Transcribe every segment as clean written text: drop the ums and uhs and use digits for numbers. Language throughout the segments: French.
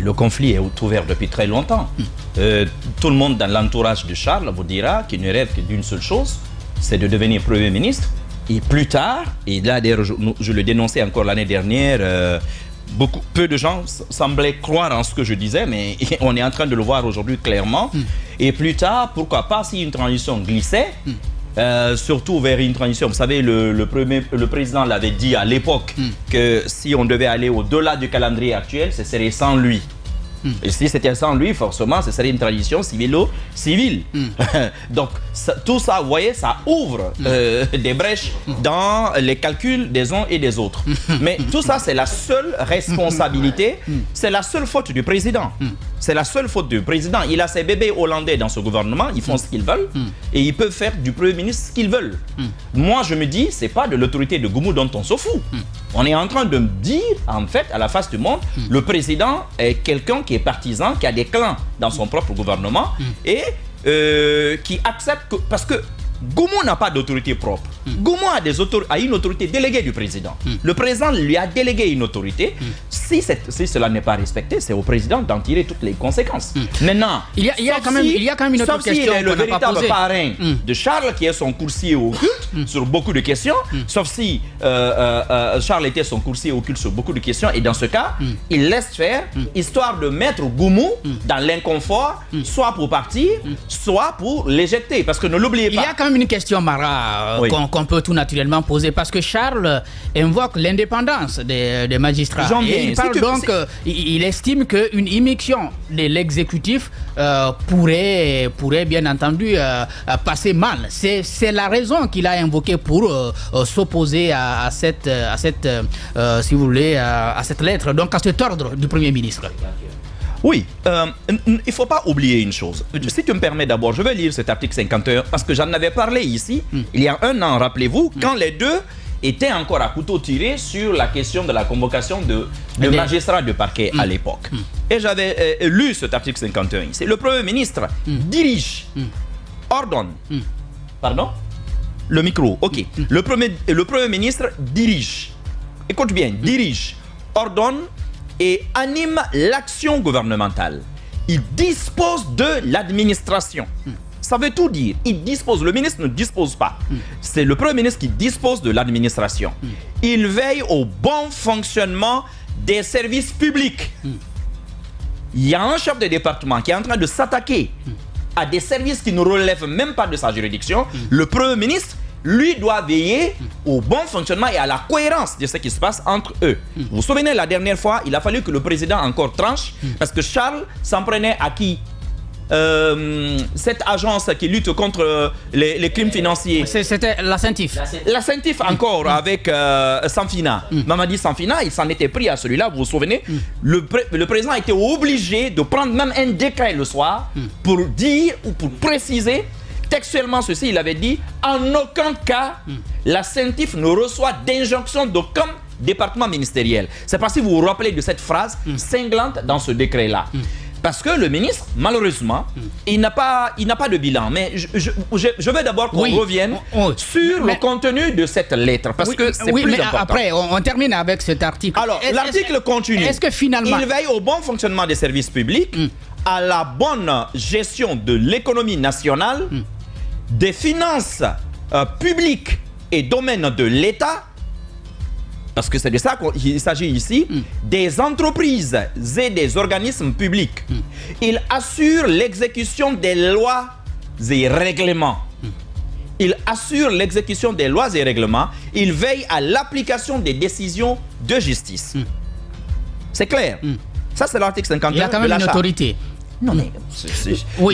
le conflit est ouvert depuis très longtemps. Tout le monde dans l'entourage de Charles vous dira qu'il ne rêve que d'une seule chose, c'est de devenir Premier ministre. Et plus tard, et là je le dénonçais encore l'année dernière, peu de gens semblaient croire en ce que je disais, mais on est en train de le voir aujourd'hui clairement. Et plus tard, pourquoi pas, si une transition glissait, surtout vers une transition. Vous savez, le président l'avait dit à l'époque que si on devait aller au-delà du calendrier actuel, ce serait sans lui. Et si c'était sans lui, forcément, ce serait une transition civile. Donc, tout ça, vous voyez, ça ouvre des brèches dans les calculs des uns et des autres. Mais tout ça, c'est la seule responsabilité, c'est la seule faute du président. C'est la seule faute du président. Il a ses bébés hollandais dans ce gouvernement, ils font ce qu'ils veulent et ils peuvent faire du Premier ministre ce qu'ils veulent. Moi, je me dis, c'est pas de l'autorité de Goumou dont on se fout. On est en train de me dire, en fait, à la face du monde, le président est quelqu'un qui est partisan, qui a des clans dans son propre gouvernement et qui accepte que... Parce que Goumou n'a pas d'autorité propre. Goumou a une autorité déléguée du président. Le président lui a délégué une autorité. Si cela n'est pas respecté, c'est au président d'en tirer toutes les conséquences. Maintenant, il y a quand même une autre question. Sauf s'il est le véritable parrain de Charles, qui est son coursier occulte sur beaucoup de questions. Sauf si Charles était son coursier occulte sur beaucoup de questions. Et dans ce cas, il laisse faire, histoire de mettre Goumou dans l'inconfort, soit pour partir, soit pour l'éjecter. Parce que ne l'oubliez pas. Il y a quand même une question, Mara, qu'on peut tout naturellement poser, parce que Charles invoque l'indépendance des magistrats. Et il parle donc, il estime qu'une immixtion de l'exécutif pourrait bien entendu passer mal. C'est la raison qu'il a invoquée pour s'opposer à cette si vous voulez, à cette lettre, donc à cet ordre du Premier ministre. Oui, il ne faut pas oublier une chose. Si tu me permets d'abord, je vais lire cet article 51 parce que j'en avais parlé ici, il y a un an, rappelez-vous, quand les deux étaient encore à couteau tiré sur la question de la convocation de magistrats de parquet à l'époque. Et j'avais lu cet article 51 ici. Le Premier ministre dirige, ordonne, pardon, le micro, ok. Le Premier ministre dirige, écoute bien, dirige, ordonne, et anime l'action gouvernementale. Il dispose de l'administration. Ça veut tout dire. Il dispose. Le ministre ne dispose pas. C'est le Premier ministre qui dispose de l'administration. Il veille au bon fonctionnement des services publics. Il y a un chef de département qui est en train de s'attaquer à des services qui ne relèvent même pas de sa juridiction. Le Premier ministre, lui, doit veiller au bon fonctionnement et à la cohérence de ce qui se passe entre eux. Vous vous souvenez, la dernière fois, il a fallu que le président encore tranche parce que Charles s'en prenait à qui? Cette agence qui lutte contre les crimes financiers. C'était la CENTIF. La CENTIF encore avec Sanfina. Mamadi Sanfina, il s'en était pris à celui-là, vous vous souvenez. Le président était obligé de prendre même un décret le soir pour dire ou pour préciser textuellement ceci, il avait dit en aucun cas la CENTIF ne reçoit d'injonction d'aucun département ministériel. C'est parce que vous vous rappelez de cette phrase cinglante dans ce décret-là. Parce que le ministre, malheureusement, il n'a pas de bilan. Mais je veux d'abord qu'on revienne sur le contenu de cette lettre. Parce que c'est plus important. Après, on termine avec cet article. Alors, l'article continue. Est-ce que finalement... Il veille au bon fonctionnement des services publics, à la bonne gestion de l'économie nationale, des finances publiques et domaines de l'État, parce que c'est de ça qu'il s'agit ici, des entreprises et des organismes publics. Il assure l'exécution des lois et règlements. Il assure l'exécution des lois et règlements. Il veille à l'application des décisions de justice. C'est clair. Ça, c'est l'article 51 de la Charte. Il y a quand même une autorité. Non, mais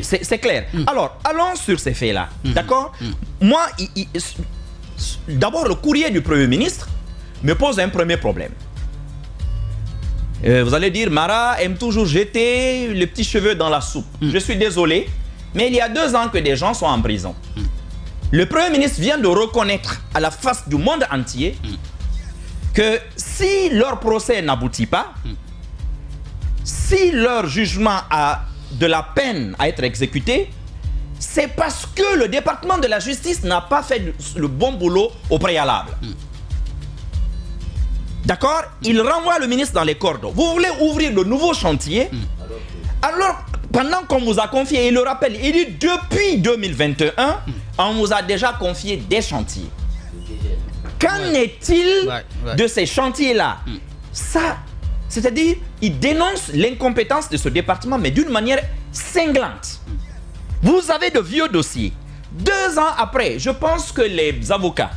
c'est clair. Alors, allons sur ces faits-là. D'accord? Moi, d'abord, le courrier du Premier ministre me pose un premier problème. Vous allez dire, Mara aime toujours jeter les petits cheveux dans la soupe. Je suis désolé, mais il y a 2 ans que des gens sont en prison. Le Premier ministre vient de reconnaître à la face du monde entier que si leur procès n'aboutit pas, si leur jugement a de la peine à être exécuté, c'est parce que le département de la justice n'a pas fait le bon boulot au préalable. D'accord? Il renvoie le ministre dans les cordes. Vous voulez ouvrir de nouveaux chantiers? Alors, pendant qu'on vous a confié, il le rappelle, il dit depuis 2021, on vous a déjà confié des chantiers. Qu'en est-il de ces chantiers-là? Ça, c'est-à-dire, il dénonce l'incompétence de ce département, mais d'une manière cinglante. Vous avez de vieux dossiers. 2 ans après, je pense que les avocats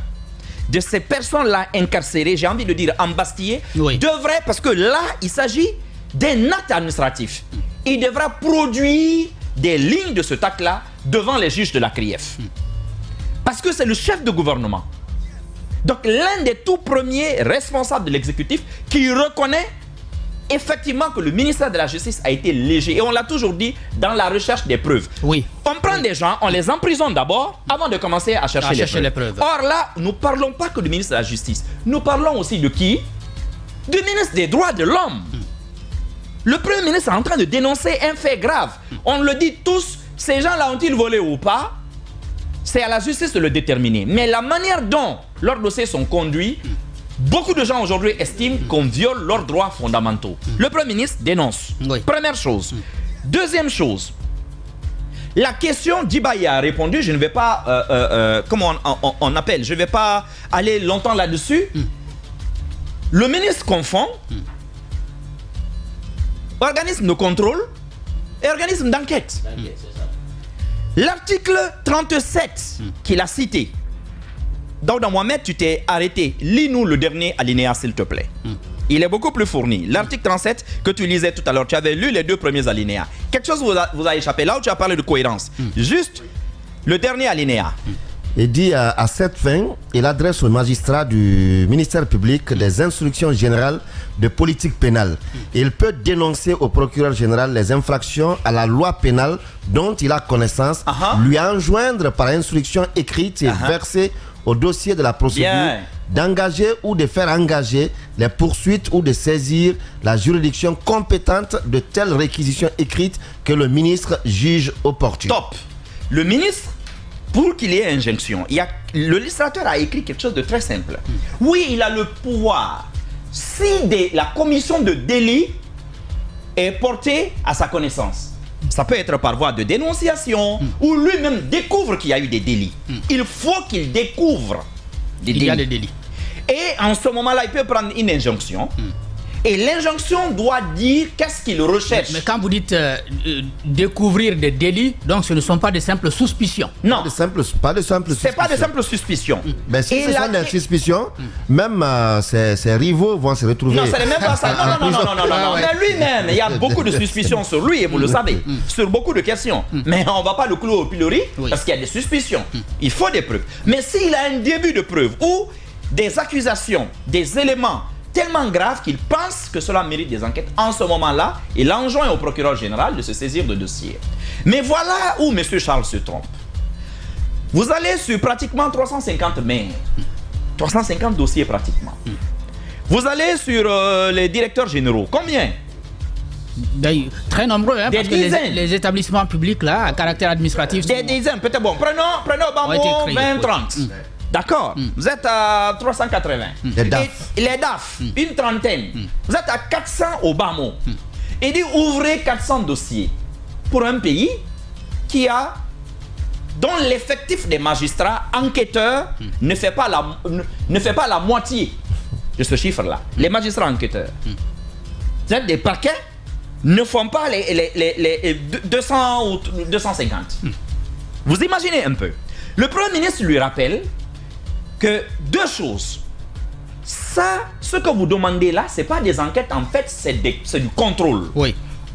de ces personnes-là incarcérées, j'ai envie de dire embastillées, devraient, parce que là, il s'agit d'un acte administratif. Il devra produire des lignes de cet acte-là devant les juges de la CRIEF. Parce que c'est le chef de gouvernement. Donc l'un des tout premiers responsables de l'exécutif qui reconnaît effectivement que le ministère de la Justice a été léger. Et on l'a toujours dit dans la recherche des preuves. On prend des gens, on les emprisonne d'abord avant de commencer à chercher les preuves. Or là, nous ne parlons pas que du ministre de la Justice. Nous parlons aussi de qui? Du ministre des Droits de l'Homme. Le Premier ministre est en train de dénoncer un fait grave. On le dit tous, ces gens-là ont-ils volé ou pas? C'est à la justice de le déterminer. Mais la manière dont leurs dossiers sont conduits, beaucoup de gens aujourd'hui estiment qu'on viole leurs droits fondamentaux. Le Premier ministre dénonce. Première chose. Deuxième chose, la question, Djibaï a répondu, je ne vais pas, comment on appelle, je ne vais pas aller longtemps là-dessus. Le ministre confond organisme de contrôle et organisme d'enquête. L'article 37 qu'il a cité, Daouda Mohamed, tu t'es arrêté. Lis-nous le dernier alinéa, s'il te plaît. Il est beaucoup plus fourni. L'article 37 que tu lisais tout à l'heure, tu avais lu les 2 premiers alinéas. Quelque chose vous a échappé. Là où tu as parlé de cohérence. Juste le dernier alinéa. Il dit à cette fin, il adresse aux magistrats du ministère public des instructions générales de politique pénale. Il peut dénoncer au procureur général les infractions à la loi pénale dont il a connaissance, lui enjoindre par instruction écrite et versée au dossier de la procédure d'engager ou de faire engager les poursuites ou de saisir la juridiction compétente de telles réquisitions écrites que le ministre juge opportunes. Top. Le ministre, pour qu'il y ait injonction, le législateur a écrit quelque chose de très simple. Oui, il a le pouvoir. Si la commission de délit est portée à sa connaissance, ça peut être par voie de dénonciation ou lui-même découvre qu'il y a eu des délits. Il faut qu'il découvre il y a des délits. Et en ce moment-là, il peut prendre une injonction. Et l'injonction doit dire qu'est-ce qu'il recherche. Mais quand vous dites découvrir des délits, donc ce ne sont pas de simples suspicions. Non. Pas de simples suspicions. C'est pas de simples suspicions. Mais si ce sont des suspicions, même ses rivaux vont se retrouver. Non, ce n'est même pas ça. Non. Mais lui-même, il y a beaucoup de suspicions sur lui, et vous le savez, sur beaucoup de questions. Mais on ne va pas le clouer au pilori parce qu'il y a des suspicions. Il faut des preuves. Mais s'il a un début de preuve ou des accusations, des éléments tellement grave qu'il pense que cela mérite des enquêtes, en ce moment-là, il enjoint au procureur général de se saisir de dossier. Mais voilà où M. Charles se trompe. Vous allez sur pratiquement 350 mails, 350 dossiers pratiquement. Vous allez sur les directeurs généraux. Combien? Très nombreux, hein, parce que les établissements publics là, à caractère administratif... Des dizaines, peut-être. Bon, prenons Bambo 20-30. D'accord. Vous êtes à 380. Les DAF, une trentaine. Vous êtes à 400 au bas mot. Et dit ouvrez 400 dossiers pour un pays qui a, dont l'effectif des magistrats enquêteurs ne fait pas la moitié de ce chiffre-là. Les magistrats enquêteurs. Des parquets ne font pas les 200 ou 250. Vous imaginez un peu. Le Premier ministre lui rappelle que 2 choses. Ça, ce que vous demandez là, ce n'est pas des enquêtes, en fait, c'est du contrôle.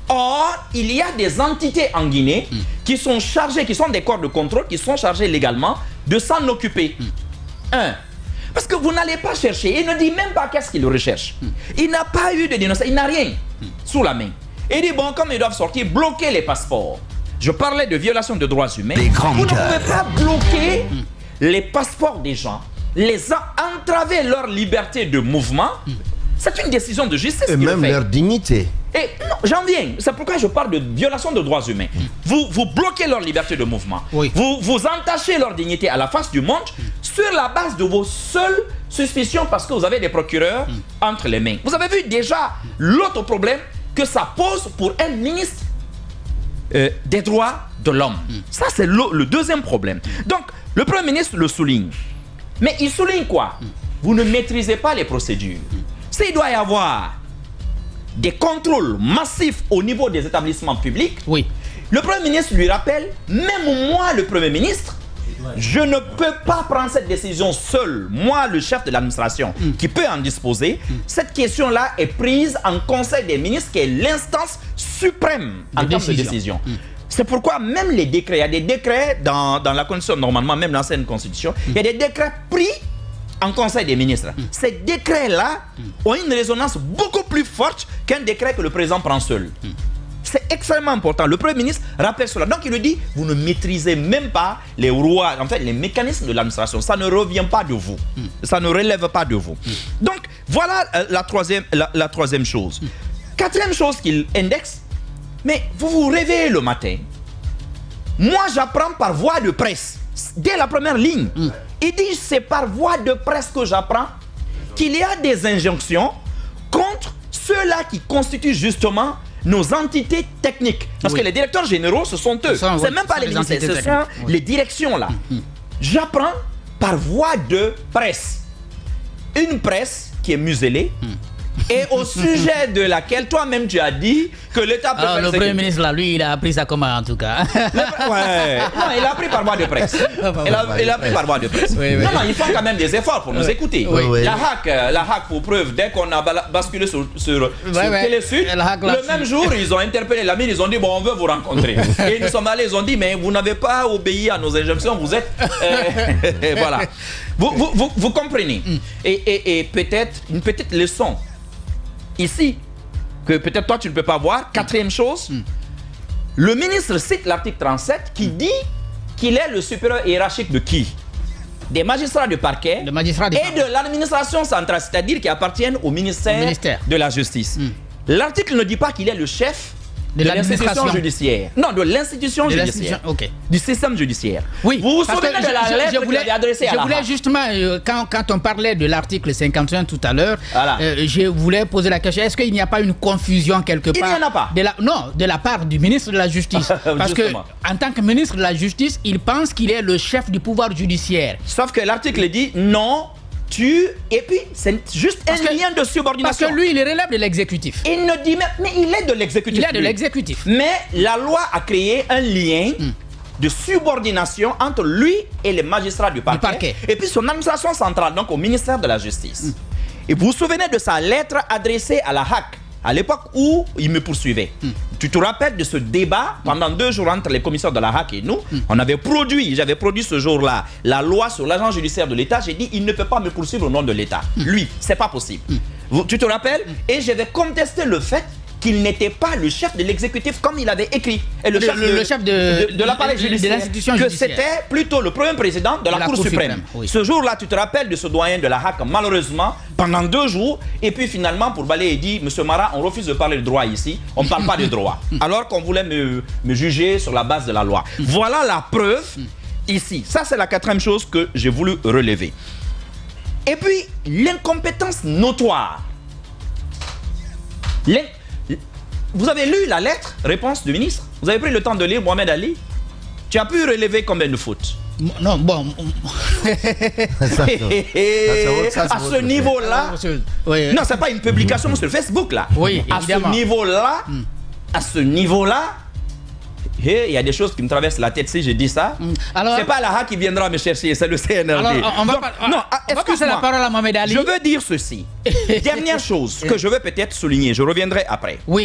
Or, il y a des entités en Guinée qui sont chargées, qui sont des corps de contrôle, qui sont chargés légalement de s'en occuper. Parce que vous n'allez pas chercher, il ne dit même pas qu'est-ce qu'il recherche. Il n'a pas eu de dénonciation, il n'a rien sous la main. Il dit, bon, comme ils doivent sortir, bloquer les passeports. Je parlais de violation de droits humains. Vous ne pouvez pas bloquer les passeports des gens, entraver leur liberté de mouvement. C'est une décision de justice. Et même leur dignité. Et non, j'en viens. C'est pourquoi je parle de violation de droits humains. Vous bloquez leur liberté de mouvement. Vous entachez leur dignité à la face du monde sur la base de vos seules suspicions parce que vous avez des procureurs entre les mains. Vous avez vu déjà l'autre problème que ça pose pour un ministre des droits de l'homme. Ça, c'est le deuxième problème. Donc, le Premier ministre le souligne. Mais il souligne quoi? Vous ne maîtrisez pas les procédures. S'il doit y avoir des contrôles massifs au niveau des établissements publics, oui. Le Premier ministre lui rappelle, même moi, le Premier ministre, je ne peux pas prendre cette décision seul. Moi, le chef de l'administration, qui peut en disposer, cette question-là est prise en Conseil des ministres, qui est l'instance suprême en termes de décision. C'est pourquoi même les décrets, il y a des décrets dans la Constitution, normalement, même l'ancienne Constitution, il y a des décrets pris en Conseil des ministres. Ces décrets-là ont une résonance beaucoup plus forte qu'un décret que le président prend seul. C'est extrêmement important. Le Premier ministre rappelle cela. Donc il lui dit, vous ne maîtrisez même pas les rouages, en fait les mécanismes de l'administration. Ça ne revient pas de vous. Ça ne relève pas de vous. Donc voilà la troisième chose. Quatrième chose qu'il indexe, mais vous vous réveillez le matin. Moi j'apprends par voie de presse, dès la première ligne. Il dit, c'est par voie de presse que j'apprends qu'il y a des injonctions contre ceux-là qui constituent justement nos entités techniques. Parce que les directeurs généraux, ce sont eux. C'est même pas les ministères, ce sont les directions là. J'apprends par voie de presse. Une presse qui est muselée et au sujet de laquelle toi-même tu as dit que l'État peut faire... Le Premier ministre là, lui, il a appris ça comment en tout cas? Ouais. Non, il a appris par voie de presse. Il a appris par voie de presse. Non, ils font quand même des efforts pour nous écouter. La hack pour preuve, dès qu'on a basculé sur Télésud, le même jour, ils ont interpellé l'ami, ils ont dit, bon, on veut vous rencontrer. Et nous sommes allés, ils ont dit, mais vous n'avez pas obéi à nos injonctions, vous êtes... voilà. Vous comprenez. Et peut-être, une petite leçon ici, que peut-être toi tu ne peux pas voir. Quatrième chose, le ministre cite l'article 37 qui dit qu'il est le supérieur hiérarchique de qui? Des magistrats de parquet et de l'administration centrale, c'est-à-dire qui appartiennent au ministère de la Justice. L'article ne dit pas qu'il est le chef de l'institution judiciaire. Non, de l'institution judiciaire. Du système judiciaire. Oui. Vous vous souvenez de la lettre qu'il avait adressée à la... Je voulais justement, quand on parlait de l'article 51 tout à l'heure, je voulais poser la question, est-ce qu'il n'y a pas une confusion quelque part? Il n'y en a pas. Non, de la part du ministre de la Justice. Parce que en tant que ministre de la Justice, il pense qu'il est le chef du pouvoir judiciaire. Sauf que l'article dit non. Et puis, c'est juste un lien de subordination. Parce que lui, il relève de l'exécutif. Il ne dit même, mais il est de l'exécutif. Il est de l'exécutif. Mais la loi a créé un lien de subordination entre lui et les magistrats du parquet. Et puis son administration centrale, donc au ministère de la Justice. Et vous vous souvenez de sa lettre adressée à la HAC, à l'époque où il me poursuivait. Tu te rappelles de ce débat pendant 2 jours entre les commissaires de la HAC et nous? J'avais produit ce jour-là la loi sur l'agent judiciaire de l'État. J'ai dit, il ne peut pas me poursuivre au nom de l'État. Lui, c'est pas possible. Tu te rappelles? Et j'avais contesté le fait qu'il n'était pas le chef de l'exécutif comme il avait écrit. Et le chef de l'appareil judiciaire. Que c'était plutôt le premier président de la Cour suprême. Ce jour-là, tu te rappelles de ce doyen de la HAC, malheureusement, pendant 2 jours. Et puis finalement, pour balayer, il dit, Monsieur Mara, on refuse de parler de droit ici. On ne parle pas de droit. Alors qu'on voulait me juger sur la base de la loi. Voilà la preuve ici. Ça, c'est la 4e chose que j'ai voulu relever. Et puis, l'incompétence notoire. Vous avez lu la lettre, réponse du ministre? Vous avez pris le temps de lire, Mohamed Ali? Tu as pu relever combien de fautes? Non, bon... à ce niveau-là... Non, c'est pas une publication sur Facebook, là. Oui, évidemment. À ce niveau-là, il y a des choses qui me traversent la tête si je dis ça. C'est pas la HAC qui viendra me chercher, c'est le CNRD. Alors, on va passer la parole à Mohamed Ali. Je veux dire ceci. Dernière chose que je veux peut-être souligner, je reviendrai après. Oui.